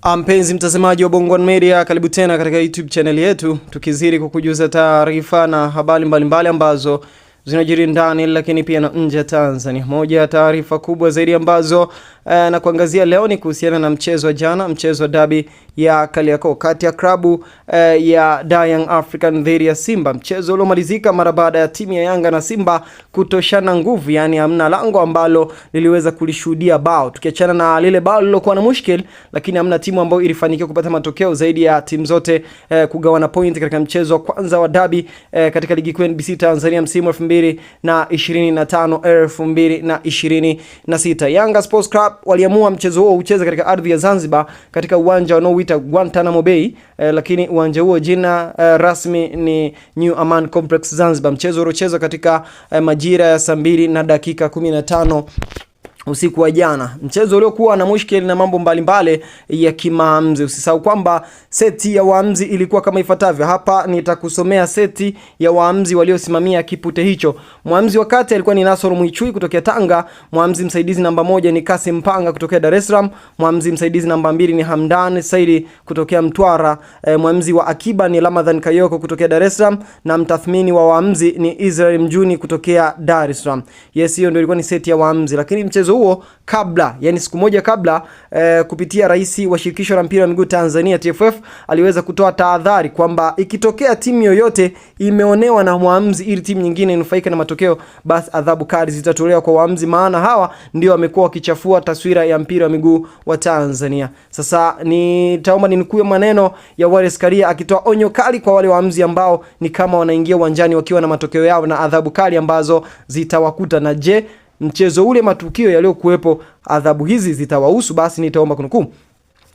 Mpenzi mtazamaji wa Bongo Media, karibu tena katika YouTube channel yetu, tukizidi kukujuza taarifa na habari mbalimbali ambazo zinajiri ndani lakini pia na nje ya Tanzania. Moja ya taarifa kubwa zaidi ambazo na kuangazia leo ni kuhusiana na mchezo wa jana, mchezo wa derby ya Kariakoo kati ya klabu ya Young African dhidi ya Simba. Mchezo uliomalizika mara baada ya timu ya Yanga na Simba kutoshana nguvu, yani hamna lango ambalo liliweza kulishuhudia bao. Tukiachana na lile bao lilokuwa na mushkil, lakini hamna timu ambayo ilifanikiwa kupata matokeo zaidi ya timu zote kugawana point katika mchezo wa kwanza wa derby katika ligi kuu NBC Tanzania msimu 2025-2026. Yanga Sports Club waliamua mchezo huo ucheze katika ardhi ya Zanzibar katika uwanja unaoitwa Guantanamo Bay, lakini uwanja huo jina rasmi ni New Aman Complex Zanzibar. Mchezo uliochezwa katika majira ya saa 2:15 usiku wa jana. Mchezo uliokuwa na mushkeli na mambo mbalimbali ya kimaamuzi. Usisahau kwamba seti ya waamuzi ilikuwa kama ifuatavyo. Hapa nitakusomea seti ya waamuzi waliosimamia kipute hicho. Mwamuzi wa kati alikuwa ni Nasoro Muichui kutokea Tanga. Mwamuzi msaidizi namba 1 ni Kasim Mpanga kutokea Dar es Salaam. Mwamuzi msaidizi namba 2 ni Hamdan Saidi kutokea Mtwara. Mwamuzi wa akiba ni Ramadhan Kayoko kutokea Dar es Salaam, na mtathmini wa waamuzi ni Israel Mjuni kutokea Dar es Salaam. Yes, hiyo ndio ilikuwa ni seti ya waamuzi. Lakini mchezo huo kabla, yani siku moja kabla, kupitia rais wa shirikisho la mpira wa miguu Tanzania TFF aliweza kutoa tahadhari kwamba ikitokea timu yoyote imeonewa na waamuzi ili timu nyingine inufaike na matokeo, basi adhabu kali zitatolewa kwa waamuzi, maana hawa ndio wamekuwa wakichafua taswira ya mpira wa miguu wa Tanzania. Sasa nitaomba ninukuu maneno ya Wallace Karia akitoa onyo kali kwa wale waamuzi ambao ni kama wanaingia uwanjani wakiwa na matokeo yao na adhabu kali ambazo zitawakuta. Na je, mchezo ule matukio yaliyokuepo adhabu hizi zitawahusu? Basi nitaomba kunukuu: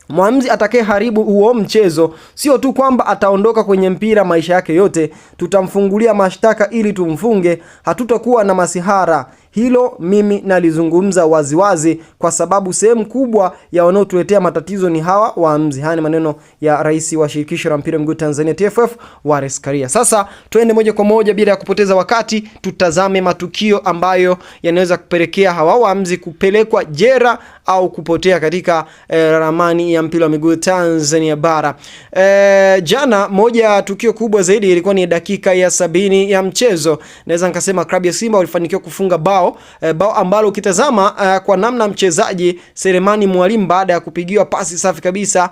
mwamuzi atakaye haribu huo mchezo sio tu kwamba ataondoka kwenye mpira maisha yake yote, tutamfungulia mashtaka ili tumfunge, hatutakuwa na masihara. Hilo mimi nalizungumza waziwazi kwa sababu sehemu kubwa ya wanaotuletea matatizo ni hawa waamuzi. Haya ni maneno ya rais wa shirikisho la mpira miguu Tanzania TFF, Wallace Karia. Sasa twende moja kwa moja bila ya kupoteza wakati, tutazame matukio ambayo yanaweza kupelekea hawa waamuzi kupelekwa jera au kupotea katika ramani ya mpira wa miguu Tanzania bara. Jana moja ya tukio kubwa zaidi ilikuwa ni dakika ya 70 ya mchezo. Naweza nikasema klabu ya Simba walifanikiwa kufunga bao ambalo ukitazama kwa namna mchezaji Selemani Mwalimu, baada ya kupigiwa pasi safi kabisa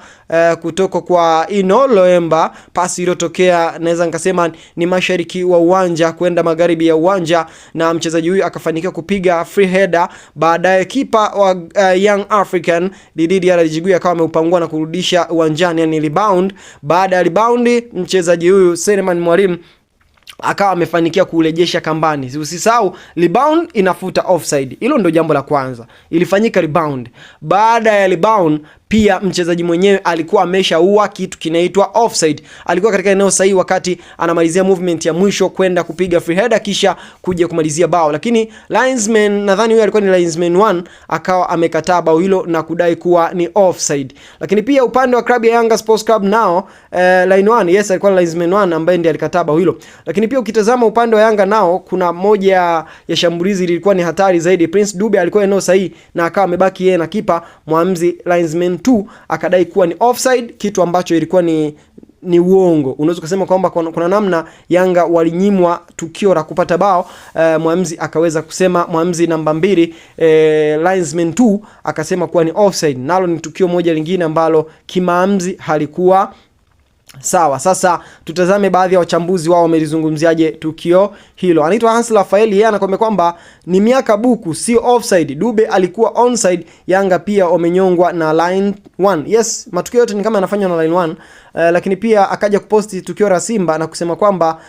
kutoka kwa Ino Loemba, pasi iliyotokea naweza nikasema ni mashariki wa uwanja kwenda magharibi ya uwanja, na mchezaji huyu akafanikiwa kupiga free header. Baadaye kipa wa Young African Didi Alijiguya akawa ameupangua na kurudisha uwanjani, yani rebound. Baada ya rebound, mchezaji huyu Selemani Mwalimu akawa amefanikia kurejesha kambani. Usisahau rebound inafuta offside. Hilo ndio jambo la kwanza. Ilifanyika rebound. Baada ya rebound pia mchezaji mwenyewe alikuwa ameshaua kitu kinaitwa offside. Alikuwa katika eneo sahihi wakati anamalizia movement ya mwisho kwenda kupiga free header kisha kuja kumalizia bao. Lakini linesman, nadhani huyo alikuwa ni linesman 1, akawa amekataa bao hilo na kudai kuwa ni offside. Lakini pia upande wa klabu ya Yanga Sports Club nao line 1, yes, alikuwa linesman 1 ambaye ndiye alikataa bao hilo. Lakini pia ukitazama upande wa Yanga nao kuna moja ya shambulizi lilikuwa ni hatari zaidi. Prince Dube alikuwa eneo sahihi na akawa amebaki yeye na kipa. Mwamuzi linesman 2 akadai kuwa ni offside, kitu ambacho ilikuwa ni uongo. Unaweza kusema kwamba kuna namna Yanga walinyimwa tukio la kupata bao. Mwamuzi akaweza kusema, mwamuzi namba 2 linesman 2 akasema kuwa ni offside. Nalo ni tukio moja lingine ambalo kimaamuzi halikuwa sawa. Sasa tutazame baadhi ya wachambuzi wao wamelizungumziaje tukio hilo. Anaitwa Hans Rafael, yeye anakwambia kwamba ni miaka buku, sio offside. Dube alikuwa onside. Yanga pia wamenyongwa na line 1. Yes, matukio yote ni kama yanafanywa na line 1. Lakini pia akaja kuposti tukio la Simba na kusema kwamba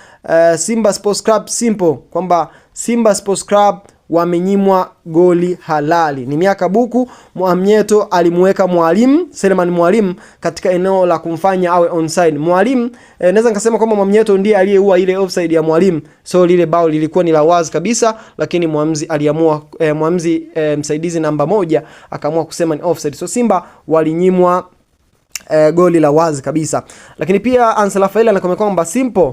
Simba Sports Club simple, kwamba Simba Sports Club wamenyimwa goli halali. Ni miaka buku. Mwamnyeto alimuweka Mwalimu, Selemani Mwalimu, katika eneo la kumfanya awe onside. Mwalimu, naweza nikasema kwamba Mwamnyeto ndiye aliyeua ile offside ya Mwalimu. So lile bao lilikuwa ni la wazi kabisa, lakini mwamuzi aliamua, mwamuzi msaidizi namba 1 akaamua kusema ni offside. So Simba walinyimwa goli la wazi kabisa. Lakini pia Ansel Rafael anakomea kwamba simple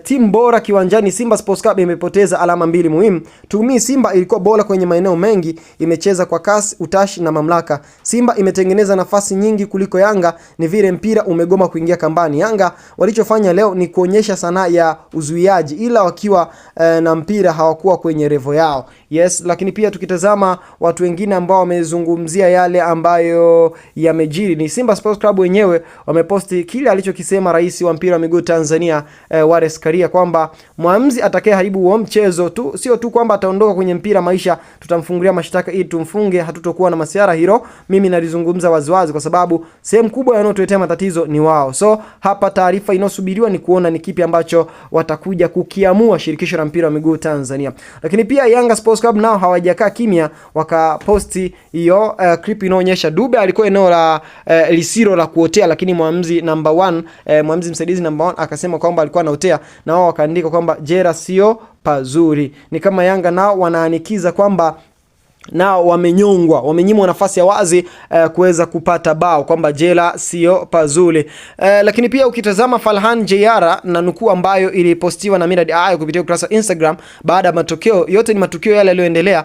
Timu bora kiwanjani, Simba Sports Club imepoteza alama mbili muhimu. Tumi Simba ilikuwa bora kwenye maeneo mengi, imecheza kwa kasi, utashi na mamlaka. Simba imetengeneza nafasi nyingi kuliko Yanga, ni vile mpira umegoma kuingia kambani. Yanga walichofanya leo ni kuonyesha sanaa ya uzuiaji, ila wakiwa na mpira hawakuwa kwenye revo yao. Yes, lakini pia tukitazama watu wengine ambao wamezungumzia yale ambayo yamejiri, ni Simba Sports Club wenyewe wameposti kile alichokisema rais wa mpira wa miguu Tanzania Wallace Karia, kwamba mwamuzi atakaye haribu huo mchezo tu, sio tu kwamba ataondoka kwenye mpira maisha, tutamfungulia mashtaka ili tumfunge, hatutokuwa na masiara hilo. Mimi nalizungumza waziwazi kwa sababu sehemu kubwa yanayotuletea matatizo ni wao. So hapa taarifa inayosubiriwa ni kuona ni kipi ambacho watakuja kukiamua shirikisho la mpira wa miguu Tanzania. Lakini pia Yanga Sports Club nao hawajakaa kimya, wakaposti hiyo clip inaonyesha Dube alikuwa eneo la lisiro la kuotea, lakini mwamuzi number 1 mwamuzi msaidizi number 1 akasema kwamba alikuwa anaotea, na wao wakaandika kwamba jera sio pazuri. Ni kama Yanga nao wanaanikiza kwamba nao wamenyongwa, wamenyimwa nafasi ya wazi kuweza kupata bao, kwamba jela sio pazuri. Lakini pia ukitazama Falhan Jayara na nukuu ambayo ilipostiwa na Mirad Ayo kupitia ukurasa Instagram baada ya matokeo yote, ni matukio yale yaliyoendelea.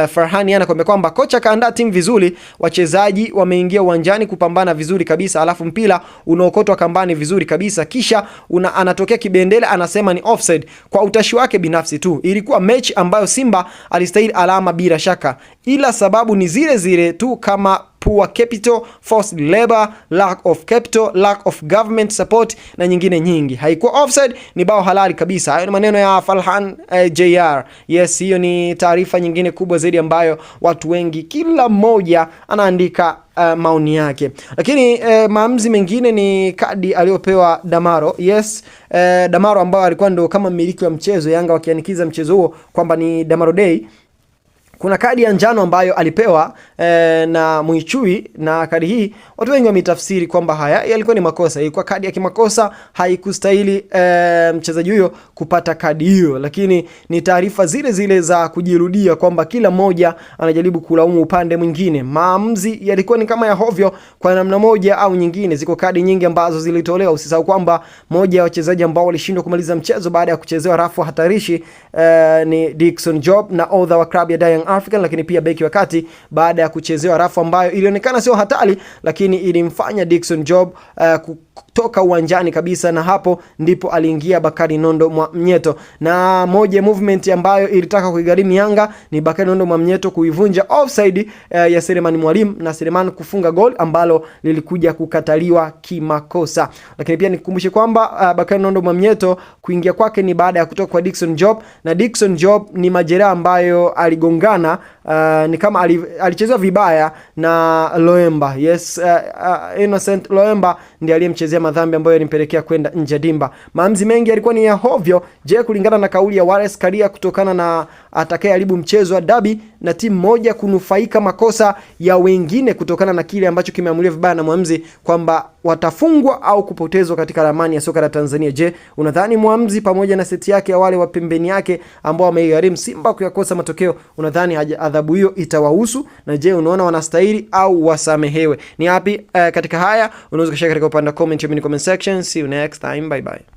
Farhan anakuambia kwamba kocha kaandaa timu vizuri, wachezaji wameingia uwanjani kupambana vizuri kabisa, alafu mpira unaokotwa kambani vizuri kabisa, kisha anatokea kibendele anasema ni offside kwa utashi wake binafsi tu. Ilikuwa mechi ambayo Simba alistahili alama bila shaka, ila sababu ni zile zile tu kama poor capital, forced labor, lack of capital, lack of government support na nyingine nyingi. Haikuwa offside, ni bao halali kabisa. Hayo ni maneno ya Falhan JR. Yes, hiyo ni taarifa nyingine kubwa zaidi ambayo watu wengi kila mmoja anaandika maoni yake. Lakini maamuzi mengine ni kadi aliyopewa Damaro. Yes, Damaro ambao alikuwa ndo kama mmiliki wa mchezo, Yanga wakianikiza mchezo huo kwamba ni Damaro Day. Kuna kadi ya njano ambayo alipewa na Mwinchui, na kadi hii watu wengi wametafsiri kwamba haya yalikuwa ni makosa. Ilikuwa kadi ya kimakosa, haikustahili mchezaji huyo kupata kadi hiyo, lakini ni taarifa zile zile za kujirudia kwamba kila mmoja anajaribu kulaumu upande mwingine. Maamuzi yalikuwa ni kama ya hovyo kwa namna moja au nyingine. Ziko kadi nyingi ambazo zilitolewa. Usisahau kwamba moja ya wachezaji ambao walishindwa kumaliza mchezo baada ya kuchezewa rafu hatarishi ni Dickson Job na odha wa klabu ya Young African, lakini pia beki wa kati baada ya kuchezewa rafu ambayo ilionekana sio hatari, lakini ilimfanya Dickson Job kutoka uwanjani kabisa, na hapo ndipo aliingia Bakari Nondo Mwamnyeto. Na moja movement ambayo ilitaka kuigharimu Yanga ni Bakari Nondo Mwamnyeto kuivunja offside ya Selemani Mwalimu na Selemani kufunga goal ambalo lilikuja kukataliwa kimakosa. Lakini pia nikukumbushe kwamba Bakari Nondo Mwamnyeto kuingia kwake ni baada ya kutoka kwa Dickson Job, na Dickson Job ni majeraha ambayo aligongana, ni kama alichezwa vibaya na Loemba. Yes, Innocent Loemba ndiye aliyemchezea madhambi ambayo yalimpelekea kwenda nje ya dimba. Maamuzi mengi yalikuwa ni ya hovyo. Je, kulingana na kauli ya Wallace Karia, kutokana na atakayeharibu mchezo wa dabi na timu moja kunufaika makosa ya wengine kutokana na kile ambacho kimeamuliwa vibaya na mwamuzi, kwamba watafungwa au kupotezwa katika ramani ya soka la Tanzania. Je, unadhani mwamuzi pamoja na seti yake ya wale wa pembeni yake ambao wameigharimu Simba kuyakosa matokeo, unadhani adhabu hiyo itawahusu? Na je, unaona wanastahili au wasamehewe? Ni hapi katika haya unaweza kushare katika upande wa comment section. See you next time, bye bye.